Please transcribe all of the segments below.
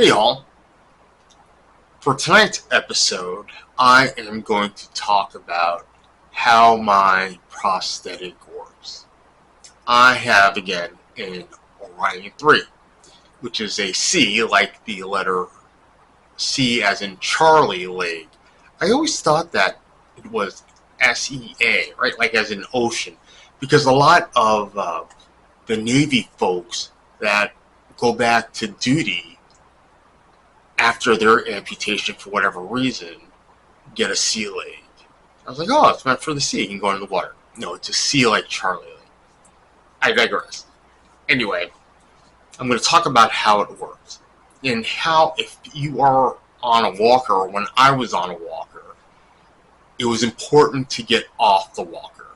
Hey y'all, for tonight's episode, I am going to talk about how my prosthetic works. I have, again, an Orion 3, which is a C, like the letter C as in Charlie leg. I always thought that it was SEA, right, like as in ocean, because a lot of the Navy folks that go back to duty after their amputation for whatever reason get a C leg. I was like, oh, it's meant for the sea. You can go into the water. No, it's a C like Charlie leg. I digress. Anyway, I'm going to talk about how it works and how if you are on a walker, or when I was on a walker, it was important to get off the walker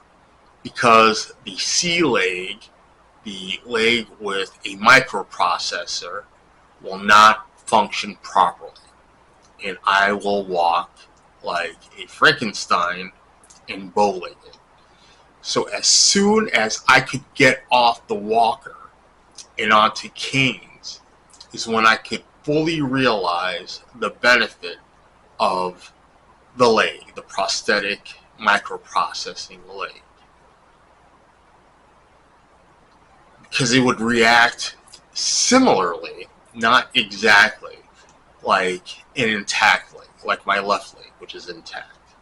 because the C leg, the leg with a microprocessor, will not function properly, and I will walk like a Frankenstein and bow-legged. So as soon as I could get off the walker and onto canes is when I could fully realize the benefit of the leg, the prosthetic microprocessing leg, because it would react similarly, not exactly like an intact leg, like my left leg, which is intact.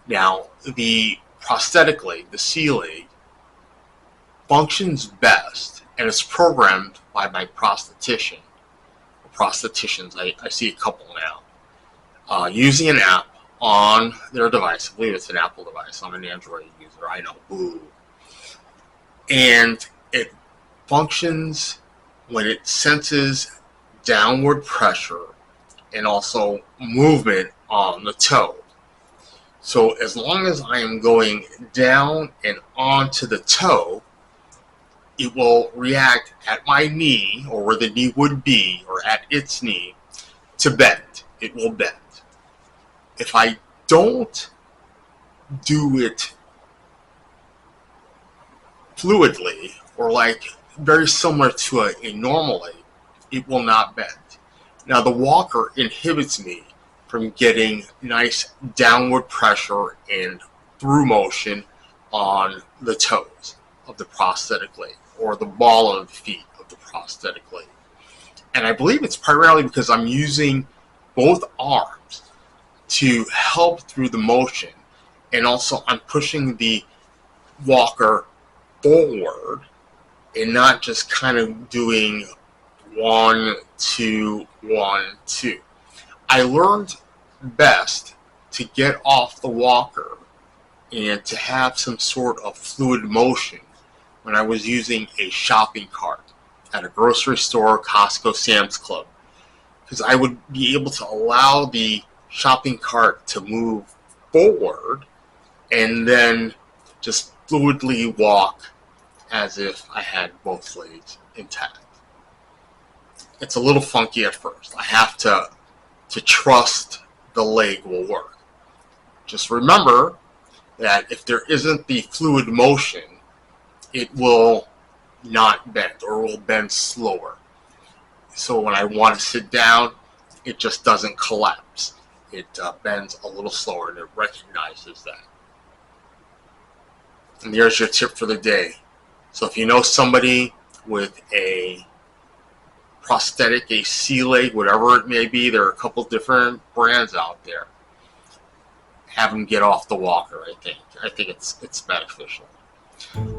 Now, the prosthetic leg, the C leg, functions best, and it's programmed by my prosthetician, or prostheticians. I see a couple now, using an app on their device. I believe it's an Apple device. I'm an Android user. I know, boo. And it functions when it senses downward pressure and also movement on the toe. So as long as I am going down and onto the toe, it will react at my knee, or where the knee would be, or at its knee, to bend. It will bend. If I don't do it fluidly, or like very similar to a normal leg, it will not bend. Now the walker inhibits me from getting nice downward pressure and through motion on the toes of the prosthetic leg, or the ball of the feet of the prosthetic leg. And I believe it's primarily because I'm using both arms to help through the motion, and also I'm pushing the walker forward and not just kind of doing 1, 2, 1, 2. I learned best to get off the walker and to have some sort of fluid motion when I was using a shopping cart at a grocery store, Costco, Sam's Club, because I would be able to allow the shopping cart to move forward and then just fluidly walk as if I had both legs intact. It's a little funky at first. I have to trust the leg will work. Just remember that if there isn't the fluid motion, it will not bend, or will bend slower. So when I want to sit down, it just doesn't collapse. It bends a little slower, and it recognizes that. And there's your tip for the day. So if you know somebody with a prosthetic, a C leg, whatever it may be, there are a couple different brands out there. Have them get off the walker. I think it's beneficial.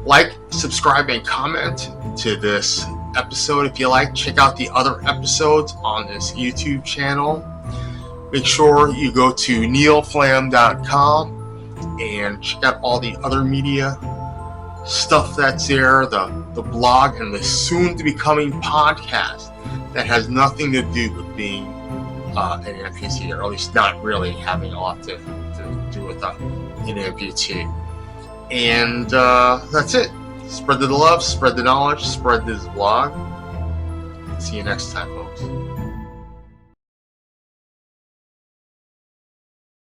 Like, subscribe, and comment to this episode if you like. Check out the other episodes on this YouTube channel. Make sure you go to neilflam.com and check out all the other media stuff that's there, the blog, and the soon-to-be coming podcast that has nothing to do with being an amputee, or at least not really having a lot to do with an amputee. And that's it. Spread the love, spread the knowledge, spread this blog. See you next time, folks.